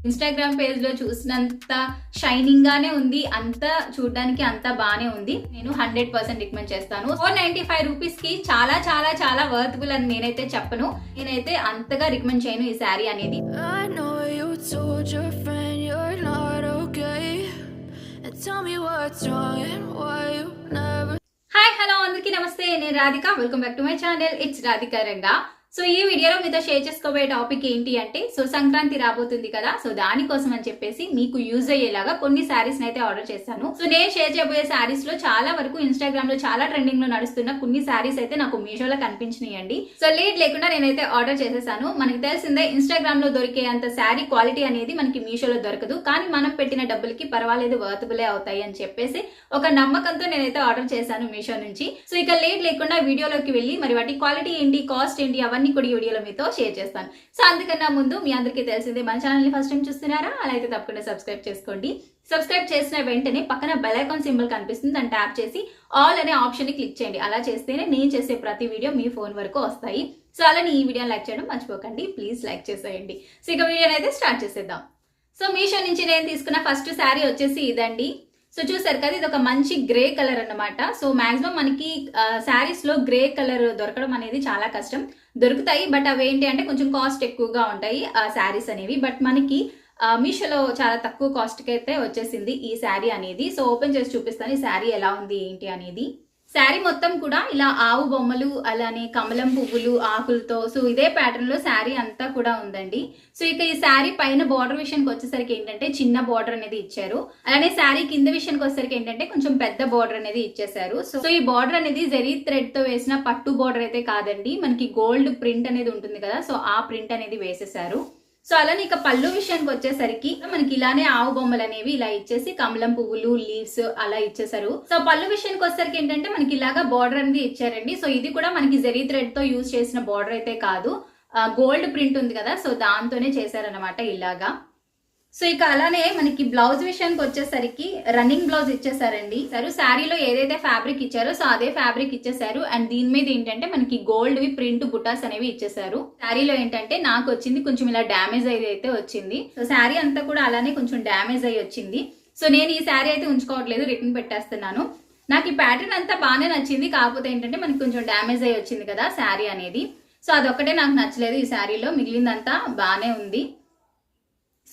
Instagram పేజ్‌లో చూసినంత షైనింగ్‌గానే ఉంది. చూడడానికి అంతా బానే ఉంది. నేను 100% రికమెండ్ చేస్తాను. 495 రూపీస్‌కి చాలా చాలా చాలా వర్తబుల్ అని నేనైతే చెప్పను. నేనైతే అంతగా రికమెండ్ చేయను ఈ శారీ అనేది. హాయ్ హలో అందరికీ నమస్తే. నేను Radhika. Welcome back to my channel. It's Radhika Ranga. So ఈ వీడియోలో మీతో షేర్ చేసుకోబోయే టాపిక్ ఏంటి అంటే, సో సంక్రాంతి రాబోతుంది కదా, సో దానికోసం అని చెప్పేసి మీకు యూజ్ అయ్యేలాగా కొన్ని శారీస్ అయితే ఆర్డర్ చేశాను. సో నేను షేర్ చేయబోయే శారీస్ లో చాలా వరకు ఇన్స్టాగ్రామ్ లో చాలా ట్రెండింగ్ లో నడుస్తున్న కొన్ని శారీస్ అయితే నాకు మీషోలో కనిపించినాయండి. సో లేట్ లేకుండా నేనైతే ఆర్డర్ చేసేసాను. మనకి తెలిసిందే ఇన్స్టాగ్రామ్ లో దొరికే అంత శారీ క్వాలిటీ అనేది మనకి మీషోలో దొరకదు, కానీ మనం పెట్టిన డబ్బులకి పర్వాలేదు, వర్తబులే అవుతాయి అని చెప్పేసి ఒక నమ్మకంతో నేనైతే ఆర్డర్ చేశాను మీషో నుంచి. సో ఇక లేట్ లేకుండా వీడియోలోకి వెళ్ళి మరి వాటి క్వాలిటీ ఏంటి, కాస్ట్ ఏంటి, అవన్నీ కూడా ఈ వీడియోలో మీతో షేర్ చేస్తాను. సో అందుకన్నా ముందు మీ అందరికీ తెలిసిందే, మన ఛానల్ ని ఫస్ట్ టైం చూస్తున్నారా, అలా అయితే తప్పకుండా సబ్స్క్రైబ్ చేసుకోండి. సబ్స్క్రైబ్ చేసిన వెంటనే పక్కన బెల్ ఐకాన్ సింబల్ కనిపిస్తుంది, దాన్ని ట్యాప్ చేసి ఆల్ అనే ఆప్షన్ ని క్లిక్ చేయండి. అలా చేస్తేనే నేను చేసే ప్రతి వీడియో మీ ఫోన్ వరకు వస్తాయి. సో అలానే ఈ వీడియోని లైక్ చేయడం మర్చిపోకండి, ప్లీజ్ లైక్ చేసేయండి. సో ఇక వీడియోని అయితే స్టార్ట్ చేసేద్దాం. సో మీషో నుంచి నేను తీసుకున్న ఫస్ట్ శారీ వచ్చేసి ఇదండి. సో చూసారు కదా, ఇది ఒక మంచి గ్రే కలర్ అన్నమాట. సో మాక్సిమం మనకి శారీస్ లో గ్రే కలర్ దొరకడం అనేది చాలా కష్టం. దొరుకుతాయి, బట్ అవి ఏంటి అంటే కొంచెం కాస్ట్ ఎక్కువగా ఉంటాయి ఆ శారీస్ అనేవి. బట్ మనకి మీషోలో చాలా తక్కువ కాస్ట్ కి అయితే వచ్చేసింది ఈ శారీ అనేది. సో ఓపెన్ చేసి చూపిస్తాను ఈ శారీ ఎలా ఉంది ఏంటి అనేది. శారీ మొత్తం కూడా ఇలా ఆవు బొమ్మలు, అలానే కమలం పువ్వులు, ఆకులతో, సో ఇదే ప్యాటర్న్ లో శారీ అంతా కూడా ఉందండి. సో ఇక ఈ శారీ పైన బార్డర్ విషయానికి వచ్చేసరికి ఏంటంటే చిన్న బార్డర్ అనేది ఇచ్చారు. అలానే శారీ కింద విషయానికి వచ్చేసరికి ఏంటంటే కొంచెం పెద్ద బార్డర్ అనేది ఇచ్చేసారు. సో ఈ బార్డర్ అనేది జరీ థ్రెడ్ తో వేసిన పట్టు బార్డర్ అయితే కాదండి, మనకి గోల్డ్ ప్రింట్ అనేది ఉంటుంది కదా, సో ఆ ప్రింట్ అనేది వేసేసారు. సో అలానే ఇక పళ్ళు విషయానికి వచ్చేసరికి మనకి ఇలానే ఆవు బొమ్మలు అనేవి ఇలా ఇచ్చేసి కమలం పువ్వులు, లీవ్స్ అలా ఇచ్చేసారు. సో పళ్ళు విషయానికి వచ్చేసరికి ఏంటంటే మనకి ఇలాగా బార్డర్ అనేది ఇచ్చారండి. సో ఇది కూడా మనకి జరీ థ్రెడ్ తో యూజ్ చేసిన బార్డర్ అయితే కాదు, గోల్డ్ ప్రింట్ ఉంది కదా, సో దాంతోనే చేశారనమాట ఇలాగా. సో ఇక అలానే మనకి బ్లౌజ్ విషయానికి వచ్చేసరికి రన్నింగ్ బ్లౌజ్ ఇచ్చేసారండి. సరే శారీలో ఏదైతే ఫ్యాబ్రిక్ ఇచ్చారో సో అదే ఫ్యాబ్రిక్ ఇచ్చేసారు. అండ్ దీని మీద ఏంటంటే మనకి గోల్డ్ వి ప్రింట్ బుటాస్ అనేవి ఇచ్చేసారు. శారీలో ఏంటంటే నాకు వచ్చింది కొంచెం ఇలా డ్యామేజ్ అయితే వచ్చింది. సో శారీ అంతా కూడా అలానే కొంచెం డ్యామేజ్ అయ్యి వచ్చింది. సో నేను ఈ శారీ అయితే ఉంచుకోవట్లేదు, రిటర్న్ పెట్టేస్తున్నాను. నాకు ఈ ప్యాటర్న్ అంతా బాగానే నచ్చింది, కాకపోతే ఏంటంటే మనకి కొంచెం డ్యామేజ్ అయ్యి వచ్చింది కదా శారీ అనేది. సో అదొక్కటే నాకు నచ్చలేదు ఈ శారీలో, మిగిలిందంతా బాగానే ఉంది.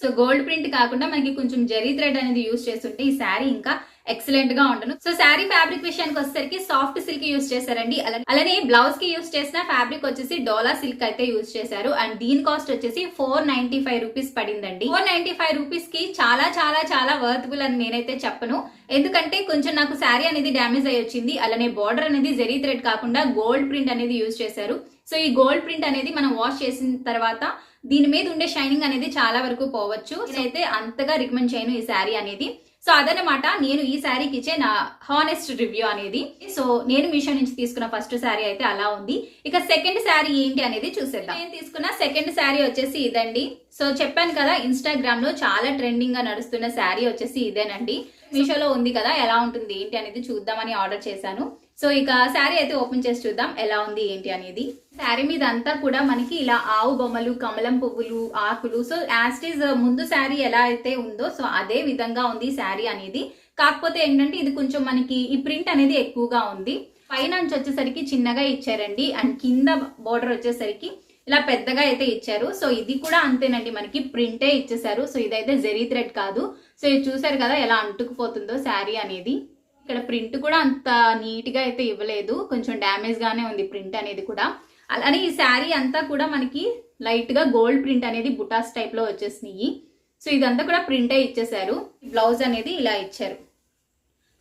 సో గోల్డ్ ప్రింట్ కాకుండా మనకి కొంచెం జరీ థ్రెడ్ అనేది యూజ్ చేస్తుంటే ఈ శారీ ఇంకా ఎక్సలెంట్ గా ఉండను. సో శారీ ఫ్యాబ్రిక్ విషయానికి వచ్చేసరికి సాఫ్ట్ సిల్క్ యూజ్ చేశారండి. అలానే బ్లౌజ్ కి యూజ్ చేసిన ఫ్యాబ్రిక్ వచ్చేసి డోలా సిల్క్ అయితే యూజ్ చేశారు. అండ్ దీని కాస్ట్ వచ్చేసి 495 రూపీస్ పడిందండి. 495 రూపీస్ కి చాలా చాలా చాలా వర్తబుల్ అని నేనైతే చెప్పను, ఎందుకంటే కొంచెం నాకు శారీ అనేది డ్యామేజ్ అయ్యి వచ్చింది. అలానే బార్డర్ అనేది జరీ థ్రెడ్ కాకుండా గోల్డ్ ప్రింట్ అనేది యూజ్ చేశారు. సో ఈ గోల్డ్ ప్రింట్ అనేది మనం వాష్ చేసిన తర్వాత దీని మీద ఉండే షైనింగ్ అనేది చాలా వరకు పోవచ్చు. నేనైతే అంతగా రికమెండ్ చేయను ఈ శారీ అనేది. సో అదనమాట నేను ఈ శారీకి ఇచ్చే నా హానెస్ట్ రివ్యూ అనేది. సో నేను మీషో నుంచి తీసుకున్న ఫస్ట్ శారీ అయితే అలా ఉంది. ఇక సెకండ్ శారీ ఏంటి అనేది చూసేద్దాం. నేను తీసుకున్న సెకండ్ శారీ వచ్చేసి ఇదండి. సో చెప్పాను కదా, ఇన్స్టాగ్రామ్ లో చాలా ట్రెండింగ్ గా నడుస్తున్న శారీ వచ్చేసి ఇదేనండి. మీషోలో ఉంది కదా, ఎలా ఉంటుంది ఏంటి అనేది చూద్దామని ఆర్డర్ చేశాను. సో ఇక శారీ అయితే ఓపెన్ చేసి చూద్దాం ఎలా ఉంది ఏంటి అనేది. శారీ మీద అంతా కూడా మనకి ఇలా ఆవు బొమ్మలు, కమలం పువ్వులు, ఆకులు, సో యాస్టీజ్ ముందు శారీ ఎలా అయితే ఉందో సో అదే విధంగా ఉంది శారీ అనేది. కాకపోతే ఏంటంటే ఇది కొంచెం మనకి ఈ ప్రింట్ అనేది ఎక్కువగా ఉంది. పైన నుంచి వచ్చేసరికి చిన్నగా ఇచ్చారండి, అండ్ కింద బోర్డర్ వచ్చేసరికి ఇలా పెద్దగా అయితే ఇచ్చారు. సో ఇది కూడా అంతేనండి, మనకి ప్రింటే ఇచ్చేసారు. సో ఇదైతే జరీ థ్రెడ్ కాదు. సో ఇది చూసారు కదా ఎలా అంటుకుపోతుందో శారీ అనేది. ఇక్కడ ప్రింట్ కూడా అంత నీట్ గా అయితే ఇవ్వలేదు, కొంచెం డ్యామేజ్ గానే ఉంది ప్రింట్ అనేది కూడా. అలానే ఈ శారీ అంతా కూడా మనకి లైట్ గా గోల్డ్ ప్రింట్ అనేది బుటాస్ టైప్ లో వచ్చేసినాయి. సో ఇదంతా కూడా ప్రింటే ఇచ్చేసారు. బ్లౌజ్ అనేది ఇలా ఇచ్చారు.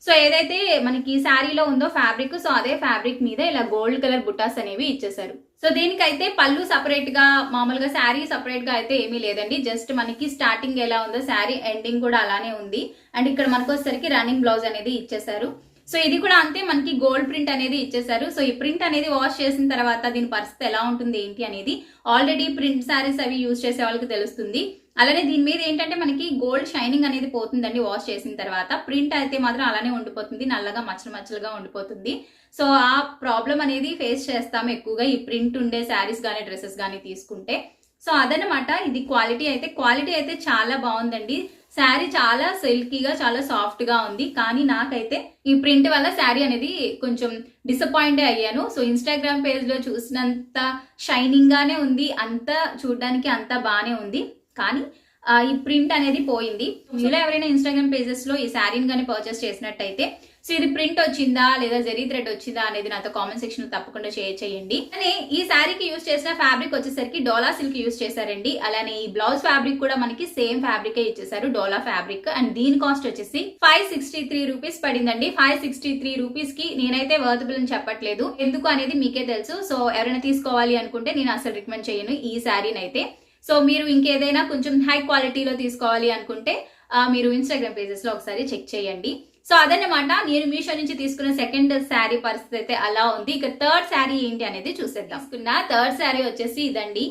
సో ఏదైతే మనకి శారీలో ఉందో ఫ్యాబ్రిక్, సో అదే ఫ్యాబ్రిక్ మీద ఇలా గోల్డ్ కలర్ బుటాస్ అనేవి ఇచ్చేసారు. సో దీనికైతే పళ్ళు సపరేట్ గా, మామూలుగా శారీ సపరేట్ గా అయితే ఏమీ లేదండి. జస్ట్ మనకి స్టార్టింగ్ ఎలా ఉందో శారీ ఎండింగ్ కూడా అలానే ఉంది. అండ్ ఇక్కడ మనకు వచ్చేసరికి రన్నింగ్ బ్లౌజ్ అనేది ఇచ్చేసారు. సో ఇది కూడా అంతే, మనకి గోల్డ్ ప్రింట్ అనేది ఇచ్చేసారు. సో ఈ ప్రింట్ అనేది వాష్ చేసిన తర్వాత దీని పరిస్థితి ఎలా ఉంటుంది ఏంటి అనేది ఆల్రెడీ ప్రింట్ శారీస్ అవి యూజ్ చేసే వాళ్ళకి తెలుస్తుంది. అలానే దీని మీద ఏంటంటే మనకి గోల్డ్ షైనింగ్ అనేది పోతుందండి వాష్ చేసిన తర్వాత. ప్రింట్ అయితే మాత్రం అలానే ఉండిపోతుంది, నల్లగా మచ్చలు మచ్చలుగా ఉండిపోతుంది. సో ఆ ప్రాబ్లం అనేది ఫేస్ చేస్తాము ఎక్కువగా ఈ ప్రింట్ ఉండే శారీస్ కానీ డ్రెస్సెస్ కానీ తీసుకుంటే. సో అదనమాట, ఇది క్వాలిటీ అయితే చాలా బాగుందండి. శారీ చాలా సిల్కీగా చాలా సాఫ్ట్ గా ఉంది. కానీ నాకైతే ఈ ప్రింట్ వల్ల శారీ అనేది కొంచెం డిసప్పాయింట్ అయ్యాను. సో ఇన్స్టాగ్రామ్ పేజ్ లో చూసినంత షైనింగ్ గానే ఉంది, అంత చూడడానికి అంత బానే ఉంది. కానీ ఈ ప్రింట్ అనేది పోయింది. మీలో ఎవరైనా ఇన్స్టాగ్రామ్ పేజెస్ లో ఈ శారీని కానీ పర్చేస్ చేసినట్టయితే సో ఇది ప్రింట్ వచ్చిందా లేదా జరీ థ్రెడ్ వచ్చిందా అనేది నాతో కామెంట్ సెక్షన్ లో తప్పకుండా షేర్ చేయండి. అలానే ఈ శారీకి యూజ్ చేసిన ఫ్యాబ్రిక్ వచ్చేసరికి డోలా సిల్క్ యూజ్ చేశారండి. అలానే ఈ బ్లౌజ్ ఫ్యాబ్రిక్ కూడా మనకి సేమ్ ఫ్యాబ్రిక్ ఇచ్చేసారు, డోలా ఫ్యాబ్రిక్. అండ్ దీని కాస్ట్ వచ్చేసి 563 రూపీస్ పడిందండి. 563 రూపీస్ కి నేనైతే వర్తబుల్ అని చెప్పట్లేదు, ఎందుకు అనేది మీకే తెలుసు. సో ఎవరైనా తీసుకోవాలి అనుకుంటే నేను అసలు రికమెండ్ చేయను ఈ శారీని అయితే. సో మీరు ఇంకేదైనా కొంచెం హై క్వాలిటీలో తీసుకోవాలి అనుకుంటే మీరు ఇన్స్టాగ్రామ్ పేజెస్ లో ఒకసారి చెక్ చేయండి. సో అదన్నమాట, నేను మీషో నుంచి తీసుకున్న సెకండ్ శారీ పరిస్థితి అయితే అలా ఉంది. ఇక థర్డ్ శారీ ఏంటి అనేది చూసేద్దాం. థర్డ్ శారీ వచ్చేసి ఇదండి.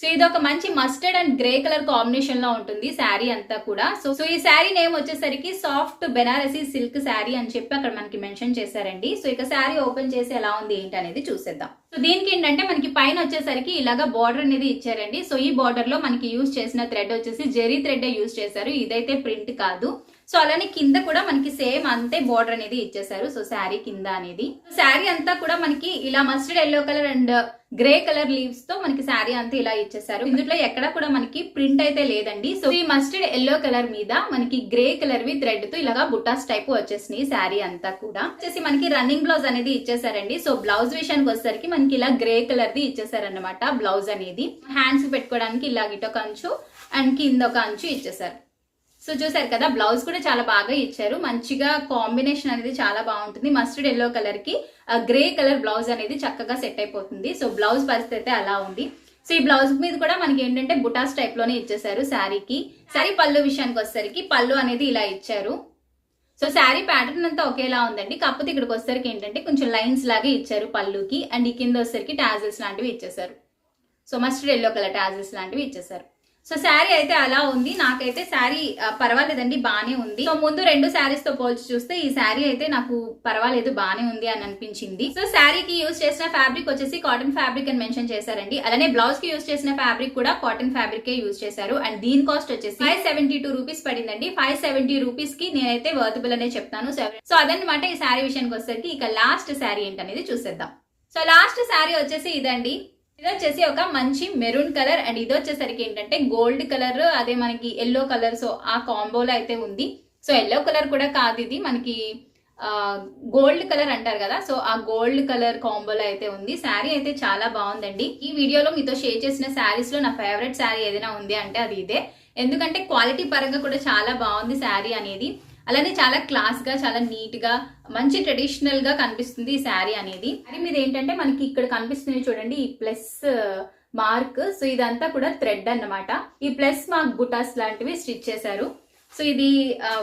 సో ఇది ఒక మంచి mustard and grey colour combination లో ఉంటుంది శారీ అంతా కూడా. సో ఈ శారీ నేమ్ వచ్చేసరికి సాఫ్ట్ బెనారసీ సిల్క్ శారీ అని చెప్పి అక్కడ మనకి మెన్షన్ చేశారండి. సో ఇక శారీ ఓపెన్ చేసి ఎలా ఉంది ఏంటి అనేది చూసేద్దాం. సో దీనికి ఏంటంటే మనకి పైన వచ్చేసరికి ఇలాగా బార్డర్ అనేది ఇచ్చారండి. సో ఈ బార్డర్ లో మనకి యూజ్ చేసిన థ్రెడ్ వచ్చేసి జెరీ థ్రెడ్ యూజ్ చేశారు, ఇదైతే ప్రింట్ కాదు. సో అలానే కింద కూడా మనకి సేమ్ అంతే బార్డర్ అనేది ఇచ్చేసారు. సో శారీ కింద అనేది శారీ అంతా కూడా మనకి ఇలా mustard yellow colour and grey colour leaves తో మనకి శారీ అంతా ఇలా ఇచ్చేసారు. ఇందులో ఎక్కడ కూడా మనకి ప్రింట్ అయితే లేదండి. సో ఈ మస్టర్డ్ ఎల్లో కలర్ మీద మనకి గ్రే కలర్ వి థ్రెడ్ తో ఇలాగా బుటాస్ టైప్ వచ్చేసినాయి శారీ అంతా కూడా. వచ్చేసి మనకి రన్నింగ్ బ్లౌజ్ అనేది ఇచ్చేసారండి. సో బ్లౌజ్ విషయానికి వచ్చేసరికి మనకి ఇలా గ్రే కలర్ ది ఇచ్చేసారనమాట. బ్లౌజ్ అనేది హ్యాండ్స్ పెట్టుకోవడానికి ఇలా ఇటొక అంచు అండ్ కింద ఒక అంచు ఇచ్చేసారు. సో చూసారు కదా, బ్లౌజ్ కూడా చాలా బాగా ఇచ్చారు, మంచిగా కాంబినేషన్ అనేది చాలా బాగుంటుంది. మస్టర్డ్ ఎల్లో కలర్ కి గ్రే కలర్ బ్లౌజ్ అనేది చక్కగా సెట్ అయిపోతుంది. సో బ్లౌజ్ పరిస్థితి అయితే అలా ఉంది. సో ఈ బ్లౌజ్ మీద కూడా మనకి ఏంటంటే బుటాస్ టైప్ లోనే ఇచ్చేసారు శారీకి. శారీ పళ్ళు విషయానికి వచ్చేసరికి పళ్ళు అనేది ఇలా ఇచ్చారు. సో శారీ ప్యాటర్న్ అంతా ఒకేలా ఉందండి, కాకపోతే ఇక్కడికి వచ్చేసరికి ఏంటంటే కొంచెం లైన్స్ లాగా ఇచ్చారు పళ్ళుకి. అండ్ ఈ కింద వచ్చేసరికి టాజల్స్ లాంటివి ఇచ్చేసారు. So mustard yellow colour tassels లాంటివి ఇచ్చేసారు. సో శారీ అయితే అలా ఉంది. నాకైతే శారీ పర్వాలేదండి, బానే ఉంది. సో ముందు రెండు శారీస్ తో పోల్చి చూస్తే ఈ శారీ అయితే నాకు పర్వాలేదు, బానే ఉంది అని అనిపించింది. సో శారీకి యూజ్ చేసిన ఫ్యాబ్రిక్ వచ్చేసి కాటన్ ఫ్యాబ్రిక్ అని మెన్షన్ చేశారండి. అలానే బ్లౌజ్ కి యూజ్ చేసిన ఫ్యాబ్రిక్ కూడా కాటన్ ఫ్యాబ్రిక్ యూజ్ చేశారు. అండ్ దీని కాస్ట్ వచ్చేసి 572 రూపీస్ పడిందండి. 570 రూపీస్ కి నేనైతే వర్తబుల్ అనే చెప్తాను. సో అదనమాట ఈ శారీ విషయానికి వచ్చేసరికి. ఇక లాస్ట్ శారీ ఏంటనేది చూసేద్దాం. సో లాస్ట్ శారీ వచ్చేసి ఇదండి. ఇది వచ్చేసి ఒక మంచి మెరూన్ కలర్ అండ్ ఇది వచ్చేసరికి ఏంటంటే గోల్డ్ కలర్, అదే మనకి ఎల్లో కలర్. సో ఆ కాంబోలో అయితే ఉంది. సో ఎల్లో కలర్ కూడా కాదు, ఇది మనకి గోల్డ్ కలర్ అంటారు కదా, సో ఆ గోల్డ్ కలర్ కాంబోలో అయితే ఉంది. శారీ అయితే చాలా బాగుందండి. ఈ వీడియోలో మీతో షేర్ చేసిన శారీస్ లో నా ఫేవరెట్ శారీ ఏదైనా ఉంది అంటే అది ఇదే. ఎందుకంటే క్వాలిటీ పరంగా కూడా చాలా బాగుంది శారీ అనేది. అలానే చాలా క్లాస్ గా, చాలా నీట్ గా, మంచి ట్రెడిషనల్ గా కనిపిస్తుంది ఈ శారీ అనేది. శారీ మీద ఏంటంటే మనకి ఇక్కడ కనిపిస్తుంది చూడండి ఈ ప్లస్ మార్క్. సో ఇదంతా కూడా థ్రెడ్ అన్నమాట. ఈ ప్లస్ మార్క్ బుటాస్ లాంటివి స్టిచ్ చేశారు. సో ఇది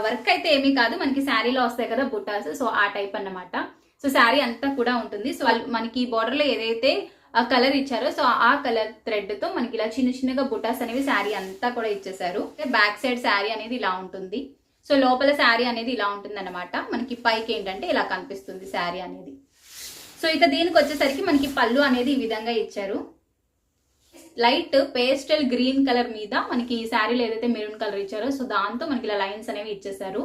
వర్క్ అయితే ఏమీ కాదు, మనకి శారీలో వస్తాయి కదా బుటాస్, సో ఆ టైప్ అన్నమాట. సో శారీ అంతా కూడా ఉంటుంది. సో మనకి బార్డర్ లో ఏదైతే ఆ కలర్ ఇచ్చారో సో ఆ కలర్ థ్రెడ్ తో మనకి ఇలా చిన్న చిన్నగా బుటాస్ అనేవి శారీ అంతా కూడా ఇచ్చేసారు. బ్యాక్ సైడ్ శారీ అనేది ఇలా ఉంటుంది. సో లోపల శారీ అనేది ఇలా ఉంటుంది అనమాట. మనకి పైకి ఏంటంటే ఇలా కనిపిస్తుంది శారీ అనేది. సో ఇక దీనికి వచ్చేసరికి మనకి పళ్ళు అనేది ఈ విధంగా ఇచ్చారు. లైట్ పేస్టల్ గ్రీన్ కలర్ మీద మనకి ఈ శారీలో ఏదైతే మెరూన్ కలర్ ఇచ్చారో సో దాంతో మనకి ఇలా లైన్స్ అనేవి ఇచ్చేసారు.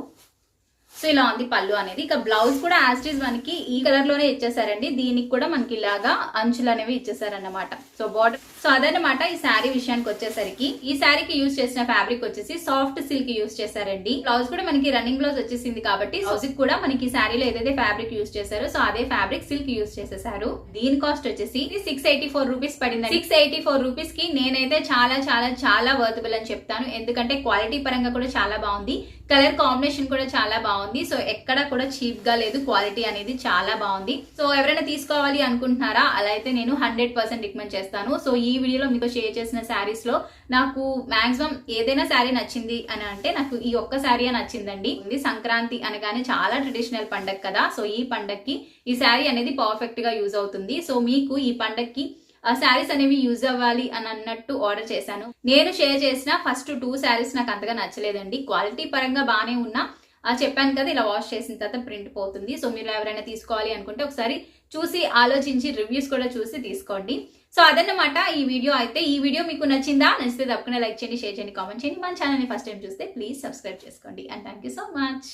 సో ఇలా ఉంది పళ్ళు అనేది. ఇక బ్లౌజ్ కూడా యాస్టీజ్ మనకి ఈ కలర్ లోనే ఇచ్చేసారండి. దీనికి కూడా మనకి ఇలాగా అంచులు అనేవి ఇచ్చేసారన్నమాట. So border. సో అదనమాట ఈ శారీ విషయానికి వచ్చేసరికి. ఈ శారీకి యూజ్ చేసిన ఫ్యాబ్రిక్ వచ్చేసి సాఫ్ట్ సిల్క్ యూజ్ చేశారండి. బ్లౌజ్ కూడా మనకి రన్నింగ్ బ్లౌజ్ వచ్చేసింది కాబట్టి బ్లౌజ్ కూడా మనకి శారీలో ఏదైతే ఫ్యాబ్రిక్ యూజ్ చేశారో సో అదే ఫ్యాబ్రిక్ సిల్క్ యూజ్ చేసేసారు. దీని కాస్ట్ వచ్చేసి 684 రూపీస్ పడింది. 684 రూపీస్ కి నేనైతే చాలా చాలా చాలా వర్తబుల్ అని చెప్తాను. ఎందుకంటే క్వాలిటీ పరంగా కూడా చాలా బాగుంది, కలర్ కాంబినేషన్ కూడా చాలా బాగుంది. సో ఎక్కడ కూడా చీప్ గా లేదు, క్వాలిటీ అనేది చాలా బాగుంది. సో ఎవరైనా తీసుకోవాలి అనుకుంటున్నారా, అలా అయితే నేను 100% రికమెండ్ చేస్తాను. సో ఈ వీడియోలో మీకు షేర్ చేసిన శారీస్ లో నాకు మాక్సిమం ఏదైనా శారీ నచ్చింది అని అంటే నాకు ఈ ఒక్క శారీ నచ్చిందండి. సంక్రాంతి అనగానే చాలా ట్రెడిషనల్ పండగ కదా, సో ఈ పండగకి ఈ శారీ అనేది పర్ఫెక్ట్ గా యూజ్ అవుతుంది. సో మీకు ఈ పండగకి శారీస్ అనేవి యూజ్ అవ్వాలి అని అన్నట్టు ఆర్డర్ చేశాను. నేను షేర్ చేసిన ఫస్ట్ 2 శారీస్ నాకు అంతగా నచ్చలేదండి. క్వాలిటీ పరంగా బాగానే ఉన్నా చెప్పాను కదా ఇలా వాష్ చేసిన తర్వాత ప్రింట్ పోతుంది. సో మీరు ఎవరైనా తీసుకోవాలి అనుకుంటే ఒకసారి చూసి ఆలోచించి రివ్యూస్ కూడా చూసి తీసుకోండి. సో అదన్నమాట ఈ వీడియో మీకు నచ్చితే తప్పకుండా లైక్ చేయండి, షేర్ చేయండి, కామెంట్ చేయండి. మన ఛానల్ని ఫస్ట్ టైం చూస్తే ప్లీజ్ సబ్స్క్రైబ్ చేసుకోండి. And thank you so much.